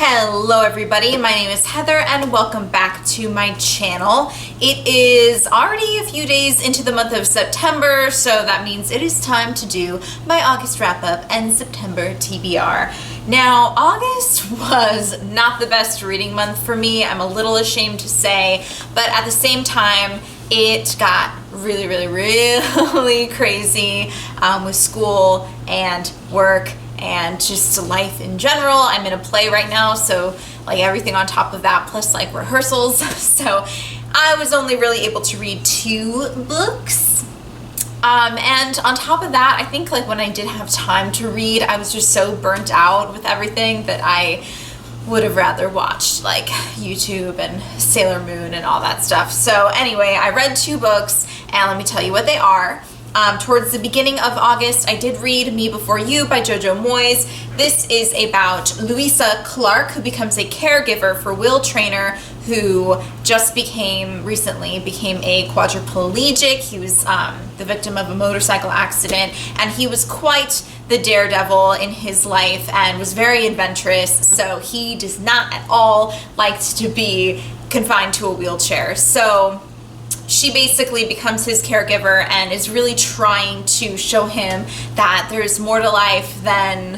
Hello everybody, my name is Heather and welcome back to my channel. It is already a few days into the month of September, so that means it is time to do my August wrap-up and September TBR. Now, August was not the best reading month for me, I'm a little ashamed to say, but at the same time, it got really crazy with school and work and just life in general. I'm in a play right now, so like everything on top of that, plus like rehearsals. So I was only really able to read 2 books. And on top of that, I think like when I did have time to read, I was just so burnt out with everything that I would have rather watched like YouTube and Sailor Moon and all that stuff. So anyway, I read 2 books and let me tell you what they are. Towards the beginning of August, I did read Me Before You by Jojo Moyes. This is about Louisa Clark, who becomes a caregiver for Will Traynor, who just recently became a quadriplegic. He was the victim of a motorcycle accident, and he was quite the daredevil in his life and was very adventurous, so he does not at all like to be confined to a wheelchair. So she basically becomes his caregiver and is really trying to show him that there's more to life than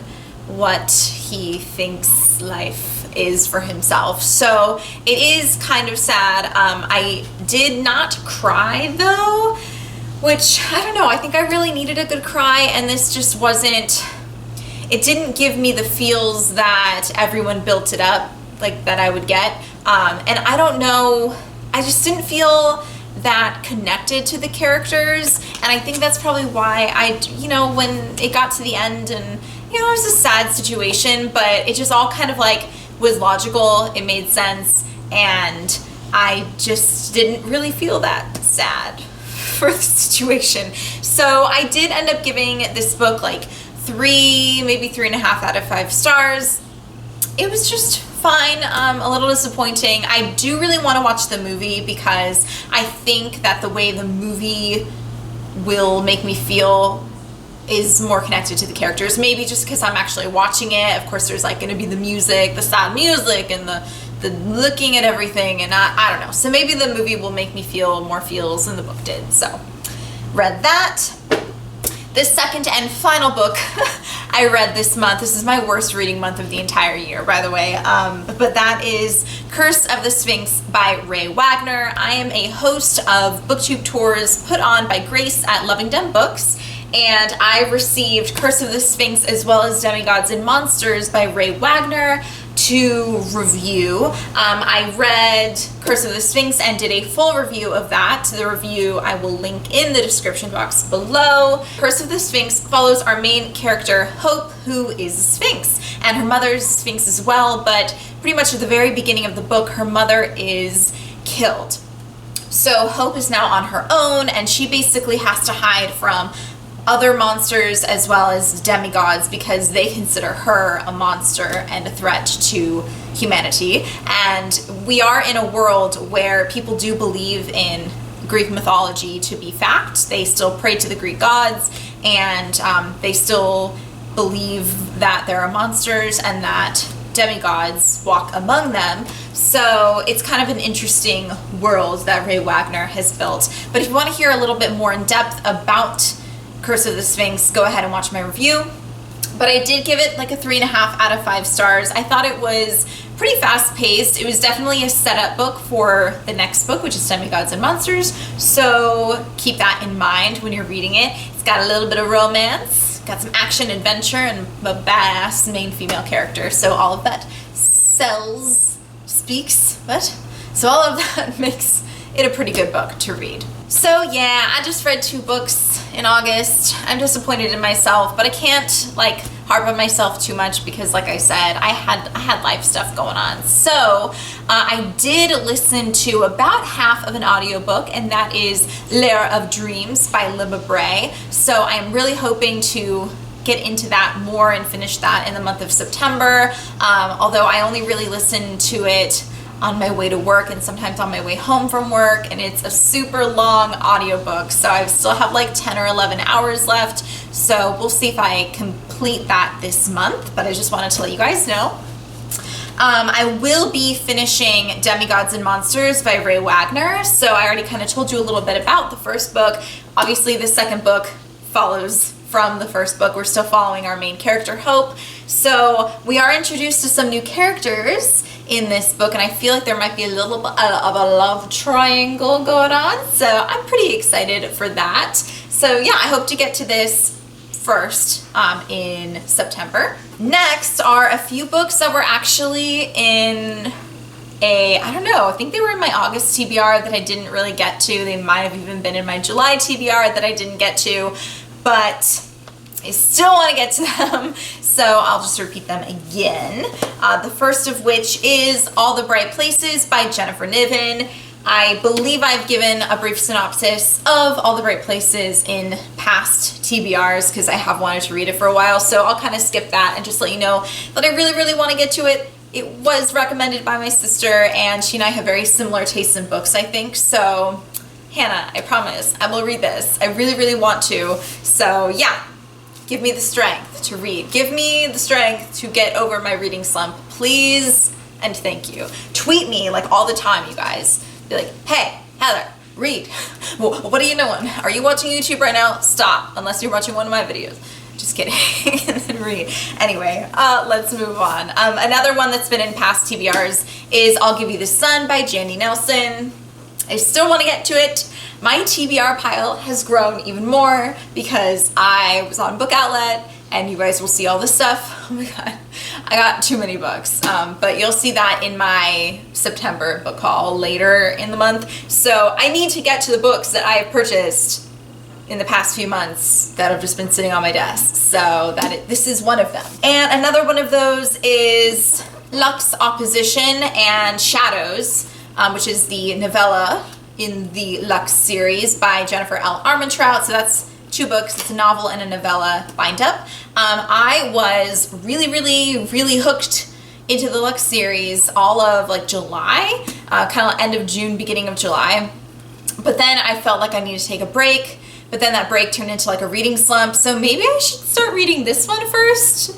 what he thinks life is for himself. So it is kind of sad. I did not cry though, which I don't know, I think I really needed a good cry, and this just wasn't, it didn't give me the feels that everyone built it up like that I would get. And I don't know, I just didn't feel that connected to the characters, and I think that's probably why when it got to the end and it was a sad situation, but it just all kind of like was logical, it made sense, and I just didn't really feel that sad for the situation. So I did end up giving this book like 3, maybe 3.5 out of 5 stars. It was just fine, a little disappointing. I do really want to watch the movie because I think that the way the movie will make me feel is more connected to the characters. Maybe just because I'm actually watching it. Of course, there's like going to be the music, the sad music, and the looking at everything, and I don't know. So maybe the movie will make me feel more feels than the book did. So, read that. The second and final book I read this month, this is my worst reading month of the entire year, by the way, but that is Curse of the Sphinx by Raye Wagner. I am a host of booktube tours put on by Grace at Loving Dem Books, and I received Curse of the Sphinx as well as Demigods and Monsters by Raye Wagner to review. I read Curse of the Sphinx and did a full review of that. The review I will link in the description box below. Curse of the Sphinx follows our main character, Hope, who is a Sphinx, and her mother's Sphinx as well, but pretty much at the very beginning of the book, her mother is killed. So Hope is now on her own, and she basically has to hide from other monsters as well as demigods because they consider her a monster and a threat to humanity. And we are in a world where people do believe in Greek mythology to be fact. They still pray to the Greek gods, and they still believe that there are monsters and that demigods walk among them. So it's kind of an interesting world that Raye Wagner has built. But if you want to hear a little bit more in depth about Curse of the Sphinx, go ahead and watch my review. But I did give it like a 3.5 out of 5 stars. I thought it was pretty fast paced. It was definitely a setup book for the next book, which is Demigods and Monsters. So keep that in mind when you're reading it. It's got a little bit of romance, got some action, adventure, and a badass main female character. So all of that speaks. So all of that makes it a pretty good book to read. So yeah, I just read 2 books in August. I'm disappointed in myself, but I can't like harp on myself too much because like I said, I had life stuff going on. So I did listen to about half of an audiobook, and that is Lair of Dreams by Libba Bray. So I'm really hoping to get into that more and finish that in the month of September. Although I only really listened to it on my way to work and sometimes on my way home from work, and it's a super long audiobook, so I still have like 10 or 11 hours left, so we'll see if I complete that this month, but I just wanted to let you guys know. I will be finishing Demigods and Monsters by Raye Wagner. So I already kind of told you a little bit about the first book. Obviously the second book follows from the first book. We're still following our main character, Hope. So we are introduced to some new characters in this book, and I feel like there might be a little bit of a love triangle going on. So I'm pretty excited for that. So yeah, I hope to get to this first in September. Next are a few books that were actually in I don't know, I think they were in my August TBR that I didn't really get to. They might have even been in my July TBR that I didn't get to, but I still want to get to them, so I'll just repeat them again. The first of which is All the Bright Places by Jennifer Niven. I believe I've given a brief synopsis of All the Bright Places in past TBRs because I have wanted to read it for a while, so I'll kind of skip that and just let you know that I really, really want to get to it. It was recommended by my sister, and she and I have very similar tastes in books, I think, so Hannah, I promise, I will read this. I really, really want to, so yeah. Give me the strength to read. Give me the strength to get over my reading slump, please, and thank you. Tweet me like all the time, you guys. Be like, hey, Heather, read. What are you doing? Are you watching YouTube right now? Stop, unless you're watching one of my videos. Just kidding. And then read. Anyway, let's move on. Another one that's been in past TBRs is I'll Give You the Sun by Jandy Nelson. I still want to get to it. My TBR pile has grown even more because I was on Book Outlet, and you guys will see all this stuff. Oh my god, I got too many books, but you'll see that in my September book haul later in the month. So I need to get to the books that I have purchased in the past few months that have just been sitting on my desk. So this is one of them. And another one of those is Lux Opposition and Shadows, which is the novella in the Lux series by Jennifer L. Armentrout. So that's two books. It's a novel and a novella bind up. I was really, really, really hooked into the Lux series all of like July, kind of end of June, beginning of July. But then I felt like I needed to take a break. But then that break turned into like a reading slump. So maybe I should start reading this one first.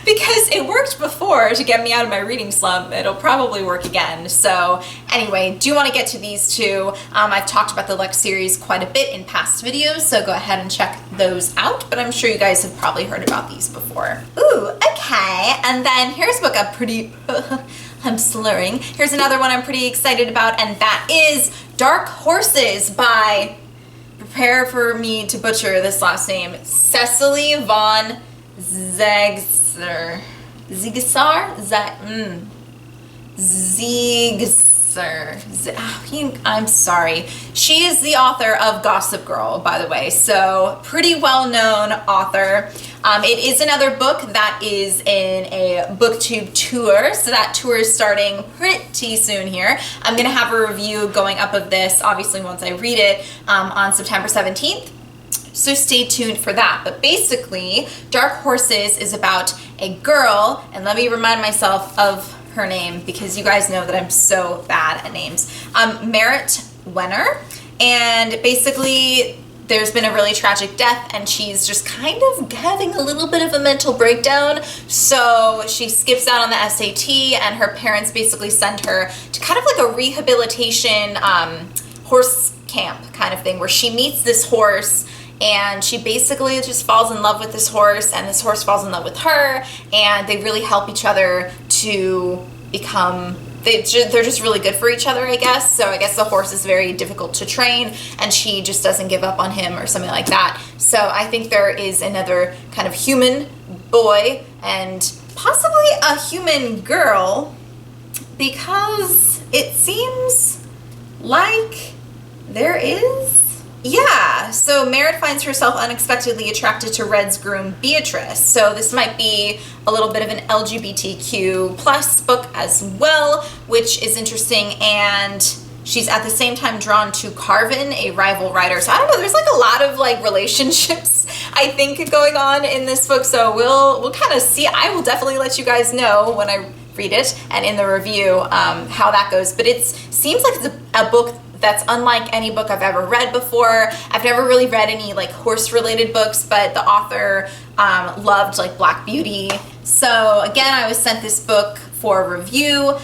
Because it worked before to get me out of my reading slump. It'll probably work again. So anyway, do want to get to these two. I've talked about the Lux series quite a bit in past videos, so go ahead and check those out. But I'm sure you guys have probably heard about these before. Ooh, okay. And then here's a book I'm pretty... I'm slurring. Here's another one I'm pretty excited about, and that is Dark Horses by... Prepare for me to butcher this last name. Cecily von Ziegesar. I'm sorry. She is the author of Gossip Girl, by the way, so pretty well-known author. It is another book that is in a booktube tour, so that tour is starting pretty soon here. I'm gonna have a review going up of this, obviously once I read it, on September 17th. So stay tuned for that. But basically, Dark Horses is about a girl, and let me remind myself of her name because you guys know that I'm so bad at names. Raye Wagner, and basically there's been a really tragic death, and she's just kind of having a little bit of a mental breakdown. So she skips out on the SAT, and her parents basically send her to kind of like a rehabilitation horse camp kind of thing, where she meets this horse. And she basically just falls in love with this horse, and this horse falls in love with her, and they really help each other to become, they're just really good for each other, I guess. So I guess the horse is very difficult to train, and she just doesn't give up on him or something like that. So I think there is another kind of human boy and possibly a human girl, because it seems like there is. Yeah, so Merritt finds herself unexpectedly attracted to Red's groom, Beatrice. So this might be a little bit of an LGBTQ plus book as well, which is interesting. And she's at the same time drawn to Carvin, a rival writer. So I don't know, there's like a lot of like relationships, I think, going on in this book. So we'll kind of see. I will definitely let you guys know when I read it and in the review how that goes. But it seems like it's a book that's unlike any book I've ever read before. I've never really read any like horse related books, but the author loved like Black Beauty. So again, I was sent this book for review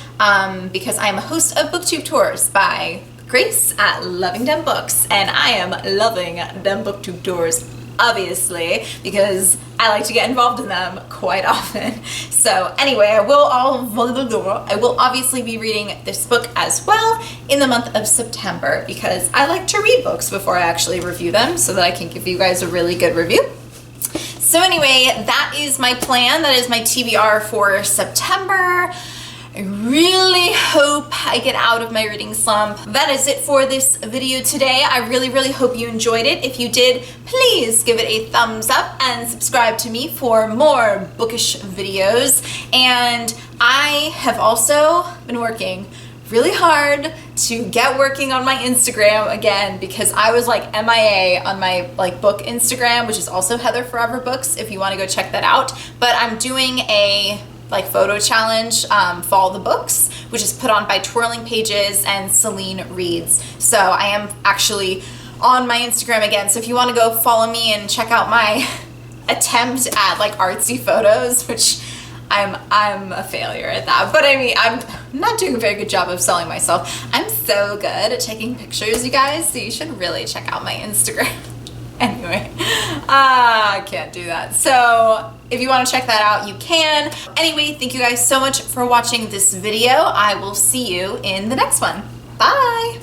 because I am a host of BookTube Tours by Grace at Loving Dem Books, and I am loving Dem BookTube Tours, obviously, because I like to get involved in them quite often. So anyway, I will obviously be reading this book as well in the month of September because I like to read books before I actually review them so that I can give you guys a really good review. So anyway, that is my plan. That is my TBR for September. I really hope I get out of my reading slump. That is it for this video today. I really hope you enjoyed it. If you did, please give it a thumbs up and subscribe to me for more bookish videos. And I have also been working really hard to get working on my Instagram again because I was like MIA on my book Instagram, which is also Heather Forever Books if you want to go check that out. But I'm doing a photo challenge, Follow the Books, which is put on by Twirling Pages and Celine Reads. So I am actually on my Instagram again. So if you want to go follow me and check out my attempt at artsy photos, which I'm a failure at that. But I mean, I'm not doing a very good job of selling myself. I'm so good at taking pictures, you guys. So you should really check out my Instagram. Anyway, I can't do that. So if you want to check that out, you can. Anyway, thank you guys so much for watching this video. I will see you in the next one. Bye.